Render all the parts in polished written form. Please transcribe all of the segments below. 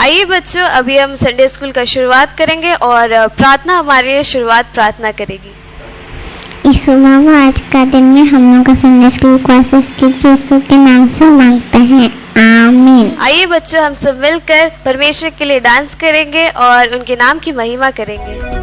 आइए बच्चों, अभी हम संडे स्कूल का शुरुआत करेंगे और प्रार्थना हमारे लिए शुरुआत प्रार्थना करेगी। यीशु बाबा, आज का दिन में हम लोग का संडे स्कूल क्लासेस की यीशु के नाम से मांगते हैं, आमीन। आइए बच्चों, हम सब मिलकर परमेश्वर के लिए डांस करेंगे और उनके नाम की महिमा करेंगे।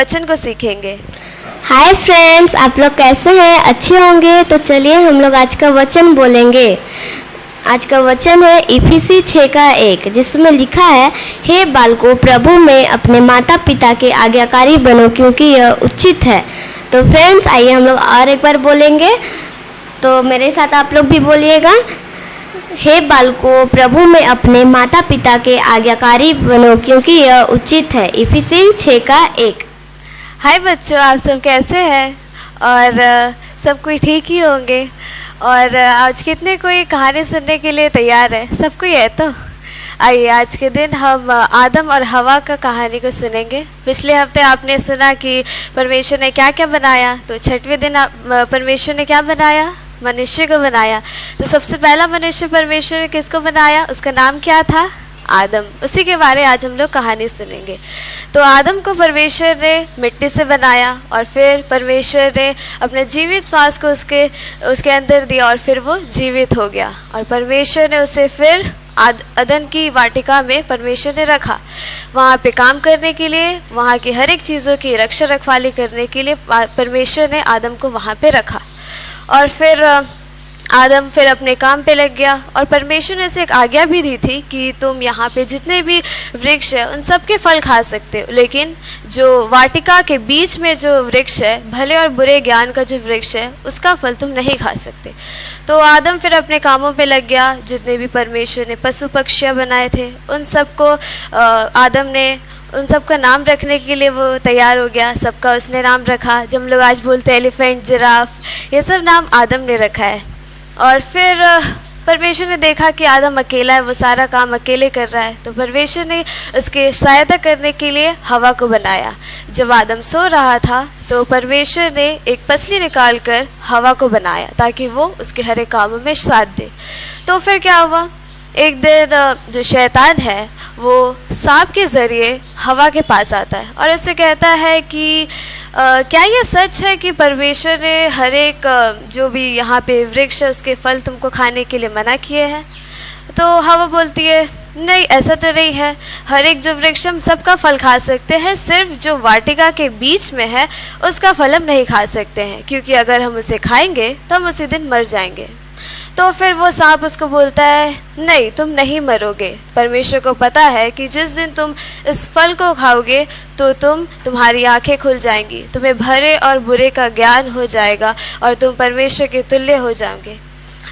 वचन को सीखेंगे। हाय फ्रेंड्स, आप लोग कैसे हैं? अच्छे होंगे। तो चलिए हम लोग आज का वचन बोलेंगे। आज का वचन है इफिसी 6:1, जिसमें लिखा है, हे बालकों, प्रभु में अपने माता पिता के आज्ञाकारी बनो, क्योंकि यह उचित है। तो फ्रेंड्स, आइए हम लोग और एक बार बोलेंगे। तो मेरे साथ आप लोग भी बोलिएगा। हे बालकों, प्रभु में अपने माता पिता के आज्ञाकारी बनो, क्योंकि यह उचित है। इफिसी 6:1। हाय बच्चों, आप सब कैसे हैं? और सब कोई ठीक ही होंगे। और आज कितने कोई कहानी सुनने के लिए तैयार है? सब कोई है तो आइए आज के दिन हम आदम और हवा का कहानी को सुनेंगे। पिछले हफ्ते आपने सुना कि परमेश्वर ने क्या क्या बनाया। तो छठवें दिन परमेश्वर ने क्या बनाया? मनुष्य को बनाया। तो सबसे पहला मनुष्य परमेश्वर ने किसको बनाया? उसका नाम क्या था? आदम। उसी के बारे आज हम लोग कहानी सुनेंगे। तो आदम को परमेश्वर ने मिट्टी से बनाया और फिर परमेश्वर ने अपने जीवित श्वास को उसके अंदर दिया और फिर वो जीवित हो गया। और परमेश्वर ने उसे फिर अदन की वाटिका में परमेश्वर ने रखा, वहाँ पे काम करने के लिए, वहाँ की हर एक चीज़ों की रक्षा रखवाली करने के लिए परमेश्वर ने आदम को वहाँ पे रखा। और फिर आदम फिर अपने काम पे लग गया। और परमेश्वर ने उसे एक आज्ञा भी दी थी कि तुम यहाँ पे जितने भी वृक्ष है उन सब के फल खा सकते हो, लेकिन जो वाटिका के बीच में जो वृक्ष है, भले और बुरे ज्ञान का जो वृक्ष है, उसका फल तुम नहीं खा सकते। तो आदम फिर अपने कामों पे लग गया। जितने भी परमेश्वर ने पशु पक्षियाँ बनाए थे उन सबको आदम ने उन सब का नाम रखने के लिए वो तैयार हो गया। सबका उसने नाम रखा। जब हम लोग आज बोलते हैं एलिफेंट, जिराफ, ये सब नाम आदम ने रखा है। और फिर परमेश्वर ने देखा कि आदम अकेला है, वो सारा काम अकेले कर रहा है। तो परमेश्वर ने उसके सहायता करने के लिए हवा को बनाया। जब आदम सो रहा था तो परमेश्वर ने एक पसली निकाल कर हवा को बनाया ताकि वो उसके हर एक कामों में साथ दे। तो फिर क्या हुआ? एक दिन जो शैतान है वो सांप के ज़रिए हवा के पास आता है और उससे कहता है कि क्या ये सच है कि परमेश्वर ने हर एक जो भी यहाँ पे वृक्ष है उसके फल तुमको खाने के लिए मना किए हैं? तो हवा बोलती है, नहीं, ऐसा तो नहीं है। हर एक जो वृक्ष हम सबका फल खा सकते हैं, सिर्फ जो वाटिका के बीच में है उसका फल हम नहीं खा सकते हैं, क्योंकि अगर हम उसे खाएंगे तो हम उसी दिन मर जाएंगे। तो फिर वो सांप उसको बोलता है, नहीं, तुम नहीं मरोगे। परमेश्वर को पता है कि जिस दिन तुम इस फल को खाओगे तो तुम्हारी आंखें खुल जाएंगी, तुम्हें भले और बुरे का ज्ञान हो जाएगा और तुम परमेश्वर के तुल्य हो जाओगे।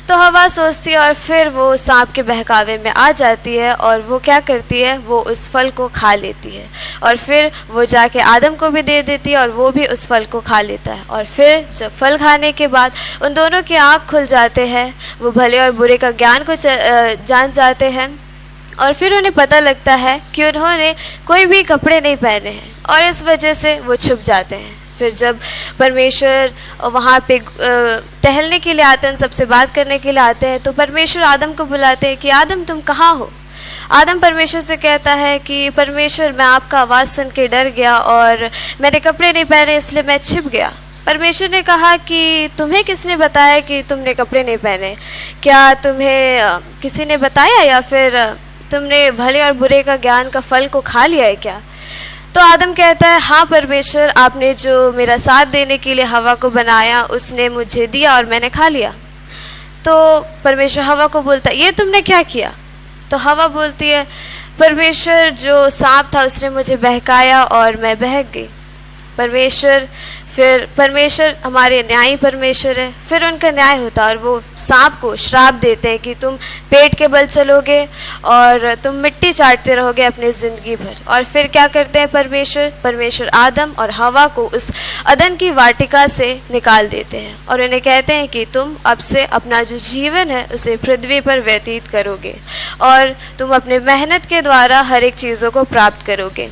तो हवा सोचती है और फिर वो सांप के बहकावे में आ जाती है और वो क्या करती है? वो उस फल को खा लेती है और फिर वो जाके आदम को भी दे देती है और वो भी उस फल को खा लेता है। और फिर जब फल खाने के बाद उन दोनों की आँख खुल जाते हैं, वो भले और बुरे का ज्ञान को जान जाते हैं और फिर उन्हें पता लगता है कि उन्होंने कोई भी कपड़े नहीं पहने हैं और इस वजह से वो छुप जाते हैं। फिर जब परमेश्वर वहाँ पे टहलने के लिए आते हैं, उन सबसे बात करने के लिए आते हैं, तो परमेश्वर आदम को बुलाते हैं कि आदम, तुम कहाँ हो? आदम परमेश्वर से कहता है कि परमेश्वर, मैं आपका आवाज़ सुन के डर गया और मैंने कपड़े नहीं पहने इसलिए मैं छिप गया। परमेश्वर ने कहा कि तुम्हें किसने बताया कि तुमने कपड़े नहीं पहने? क्या तुम्हें किसी ने बताया या फिर तुमने भले और बुरे का ज्ञान का फल को खा लिया है क्या? तो आदम कहता है, हाँ परमेश्वर, आपने जो मेरा साथ देने के लिए हवा को बनाया उसने मुझे दिया और मैंने खा लिया। तो परमेश्वर हवा को बोलता है, ये तुमने क्या किया? तो हवा बोलती है, परमेश्वर, जो सांप था उसने मुझे बहकाया और मैं बहक गई। परमेश्वर हमारे न्यायी परमेश्वर है। फिर उनका न्याय होता है और वो सांप को श्राप देते हैं कि तुम पेट के बल चलोगे और तुम मिट्टी चाटते रहोगे अपनी ज़िंदगी भर। और फिर क्या करते हैं परमेश्वर आदम और हवा को उस अदन की वाटिका से निकाल देते हैं और उन्हें कहते हैं कि तुम अब से अपना जो जीवन है उसे पृथ्वी पर व्यतीत करोगे और तुम अपने मेहनत के द्वारा हर एक चीज़ों को प्राप्त करोगे।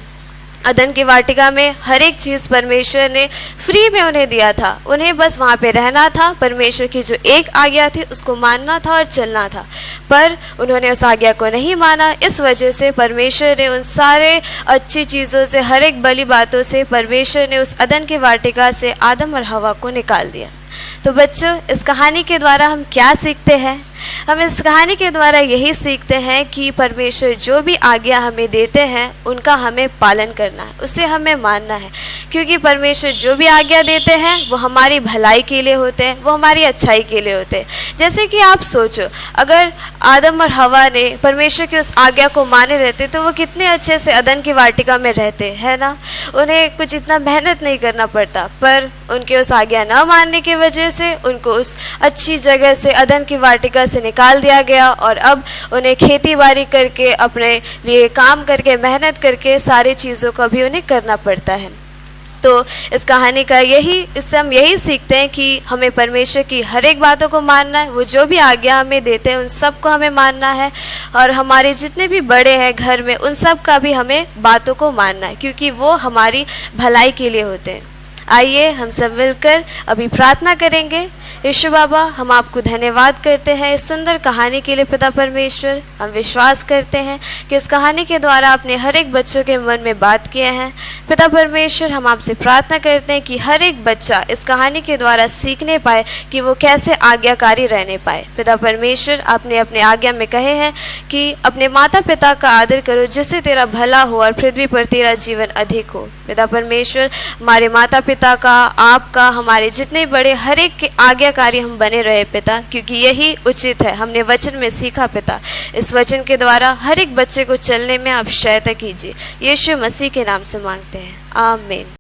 अदन की वाटिका में हर एक चीज़ परमेश्वर ने फ्री में उन्हें दिया था, उन्हें बस वहाँ पे रहना था। परमेश्वर की जो एक आज्ञा थी उसको मानना था और चलना था, पर उन्होंने उस आज्ञा को नहीं माना। इस वजह से परमेश्वर ने उन सारे अच्छी चीज़ों से, हर एक भली बातों से परमेश्वर ने उस अदन की वाटिका से आदम और हवा को निकाल दिया। तो बच्चों, इस कहानी के द्वारा हम क्या सीखते हैं? हम इस कहानी के द्वारा यही सीखते हैं कि परमेश्वर जो भी आज्ञा हमें देते हैं उनका हमें पालन करना है, उसे हमें मानना है, क्योंकि परमेश्वर जो भी आज्ञा देते हैं वो हमारी भलाई के लिए होते हैं, वो हमारी अच्छाई के लिए होते हैं। जैसे कि आप सोचो, अगर आदम और हवा ने परमेश्वर की उस आज्ञा को माने रहते तो वो कितने अच्छे से अदन की वाटिका में रहते, है ना। उन्हें कुछ इतना मेहनत नहीं करना पड़ता, पर उनके उस आज्ञा न मानने की वजह से उनको उस अच्छी जगह से, अदन की वाटिका से निकाल दिया गया और अब उन्हें खेती बाड़ी करके, अपने लिए काम करके, मेहनत करके सारी चीज़ों का भी उन्हें करना पड़ता है। तो इस कहानी का इससे हम यही सीखते हैं कि हमें परमेश्वर की हर एक बातों को मानना है, वो जो भी आज्ञा हमें देते हैं उन सब को हमें मानना है, और हमारे जितने भी बड़े हैं घर में उन सब का भी हमें बातों को मानना है, क्योंकि वो हमारी भलाई के लिए होते हैं। आइए हम सब मिलकर अभी प्रार्थना करेंगे। यीशु बाबा, हम आपको धन्यवाद करते हैं इस सुंदर कहानी के लिए। पिता परमेश्वर, हम विश्वास करते हैं कि इस कहानी के द्वारा आपने हर एक बच्चों के मन में बात किए हैं। पिता परमेश्वर, हम आपसे प्रार्थना करते हैं कि हर एक बच्चा इस कहानी के द्वारा सीखने पाए कि वो कैसे आज्ञाकारी रहने पाए। पिता परमेश्वर, आपने अपने आज्ञा में कहे हैं कि अपने माता पिता का आदर करो जिससे तेरा भला हो और पृथ्वी पर तेरा जीवन अधिक हो। पिता परमेश्वर, हमारे माता पिता का, आपका, हमारे जितने बड़े, हर एक के आज्ञाकारी हम बने रहे पिता, क्योंकि यही उचित है। हमने वचन में सीखा पिता, इस वचन के द्वारा हर एक बच्चे को चलने में आप सहायता कीजिए। यीशु मसीह के नाम से मांगते हैं, आमीन।